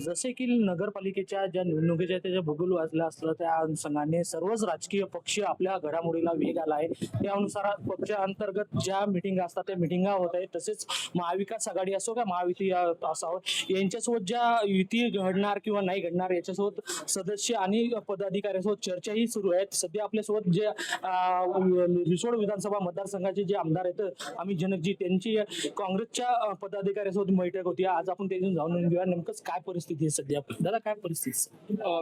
जसे की नगरपालिकेच्या ज्या निवडणुकीच्या त्याच्या भूगोल वाजला असलं त्या अनुषंगाने सर्वच राजकीय पक्ष आपल्या घडामोडीला वेग आला आहे. त्यानुसार पक्षांतर्गत ज्या मिटिंग असतात त्या मिटिंगा होत आहेत. तसेच महाविकास आघाडी असो का महायुती असावं यांच्यासोबत ज्या युती घडणार किंवा नाही घडणार याच्यासोबत सदस्य आणि पदाधिकाऱ्यांसोबत चर्चाही सुरू आहेत. सध्या आपल्यासोबत जे रिसोड विधानसभा मतदारसंघाचे जे आमदार आहेत अमित जनकजी त्यांची काँग्रेसच्या पदाधिकाऱ्यांसोबत बैठक होती. आज आपण त्यातून जाणून घेऊया नेमकंच काय परिस्थिती आहे सध्या. दादा काय परिस्थिती?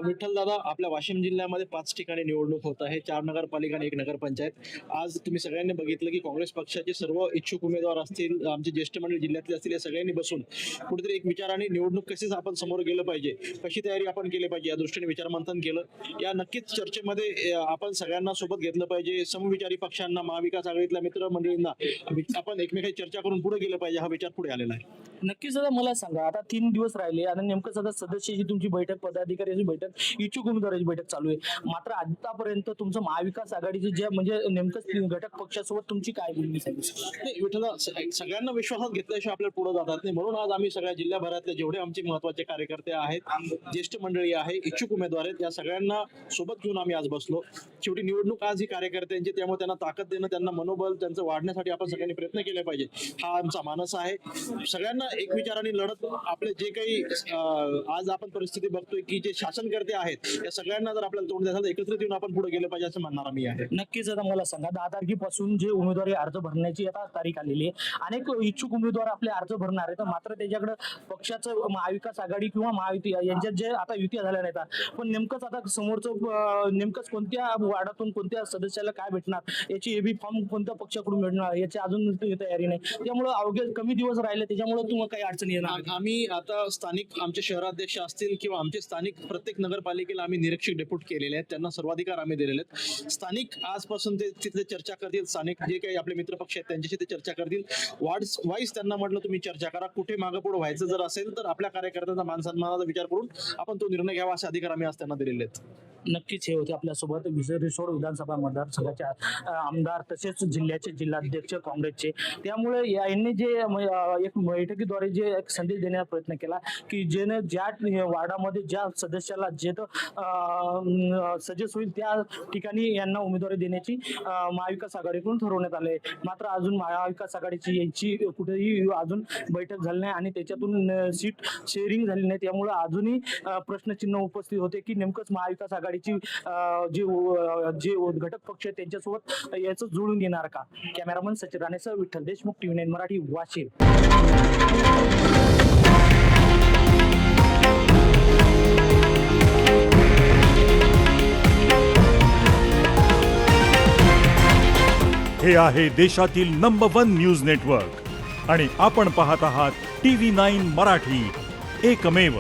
विठ्ठल दादा, आपल्या वाशिम जिल्ह्यामध्ये 5 ठिकाणी निवडणूक होत आहे. 4 नगरपालिका आणि 1 नगरपंचायत. आज तुम्ही सगळ्यांनी बघितलं की काँग्रेस पक्षाचे सर्व इच्छुक उमेदवार असतील, आमचे ज्येष्ठ मंडळी जिल्ह्यातले असतील, या सगळ्यांनी बसून कुठेतरी एक विचाराने निवडणूक कशी आपण समोर गेलं पाहिजे, कशी तयारी आपण केली पाहिजे या दृष्टीने विचारमंथन केलं. या नक्कीच चर्चेमध्ये आपण सगळ्यांना सोबत घेतलं पाहिजे. समविचारी पक्षांना, महाविकास आघाडीतल्या मित्रमंडळींना आपण एकमेकांची चर्चा करून पुढे गेलं पाहिजे, हा विचार पुढे आलेला आहे. नक्कीच दादा मला सांगा, आता 3 दिवस राहिले आणि नेमकं सध्या सदस्याची तुमची बैठक, पदाधिकाऱ्याची बैठक, इच्छुक उमेदवाराची बैठक चालू आहे. मात्र आतापर्यंत तुमचं महाविकास आघाडीचे जे म्हणजे नेमकं घटक पक्षासोबत तुमची काय बोलणी नाही विठ्ठल, सगळ्यांना विश्वासात घेतल्याशिवाय आपल्याला पुढे जातात नाही. म्हणून आज आम्ही सगळ्या जिल्ह्याभरातले जेवढे आमचे महत्वाचे कार्यकर्ते आहेत, ज्येष्ठ मंडळी आहे, इच्छुक उमेदवार आहेत, या सगळ्यांना सोबत घेऊन आम्ही आज बसलो. शेवटी निवडणूक आज ही कार्यकर्त्यांची, त्यामुळे त्यांना ताकद देणं, त्यांना मनोबल त्यांचं वाढण्यासाठी आपण सगळ्यांनी प्रयत्न केले पाहिजे, हा आमचा मानस आहे. सगळ्यांना एक विचाराने लढत आपले जे काही आज आपण परिस्थिती बघतोय की जे शासनकर्ते आहेत या सगळ्यांना जर आपल्याला तोंड द्यायचं एकत्रित येऊन आपण पुढे गेलं पाहिजे असं म्हणणार मी आहे. नक्कीच. आता मला सांगा, 10 तारखेपासून जे उमेदवारी अर्ज भरण्याची आता तारीख आलेली आहे. अनेक इच्छुक उमेदवार आपले अर्ज भरणार आहेत. मात्र त्याच्याकडे पक्षाचं महाविकास आघाडी किंवा महायुती यांच्यात जे आता युती झाल्या नाहीत, पण नेमकंच आता समोरचं नेमकंच कोणत्या वार्डातून कोणत्या सदस्याला काय भेटणार, याची एबी फॉर्म कोणत्या पक्षाकडून मिळणार याची अजून तयारी नाही. त्यामुळे अवघे कमी दिवस राहिले, त्याच्यामुळे तुम्हाला काही अडचणी येणार. आम्ही आता स्थानिक आमचे शहराध्यक्ष असतील किंवा आमचे स्थानिक प्रत्येक नगरपालिकेला आम्ही निरीक्षक डेप्यूट केलेले आहेत, त्यांना सर्वाधिकार आम्ही दिलेले आहेत. स्थानिक आजपासून ते तिथले चर्चा करतील, स्थानिक जे काही आपले मित्रपक्ष आहेत त्यांच्याशी ते चर्चा करतील. वार्ड वाईज त्यांना म्हटलं तुम्ही चर्चा करा, कुठे मागे पुढे व्हायचं जर असेल तर आपल्या कार्यकर्त्यांचा मान सन्मानाचा विचार करून आपण तो निर्णय घ्यावा असे अधिकार आम्ही आज त्यांना दिलेले आहेत. नक्कीच. हे होते आपल्यासोबत रिसोड विधानसभा मतदारसंघाचे आमदार तसेच जिल्ह्याचे जिल्हाध्यक्ष काँग्रेसचे. त्यामुळे यांनी जे एक बैठकीद्वारे जे एक संदेश देण्याचा प्रयत्न केला की जेणे ज्या वार्डामध्ये ज्या सदस्याला जे सजेस्ट होईल त्या ठिकाणी यांना उमेदवारी देण्याची महाविकास आघाडीकडून ठरवण्यात आले. मात्र अजून महाविकास आघाडीची यांची कुठेही अजून बैठक झाली नाही आणि त्याच्यातून सीट शेअरिंग झाली नाही. त्यामुळे अजूनही प्रश्नचिन्ह उपस्थित होते की नेमकंच महाविकास आघाडीची जे घटक पक्ष आहेत त्यांच्यासोबत याचं जुळून घेणार का. कॅमेरामन सचिन राणेसह विठ्ठल देशमुख, TV9 मराठी, वाशिम. हे आहे देशातील नंबर 1 न्यूज नेटवर्क आणि आपण पाहत आहात TV9 मराठी, एकमेव.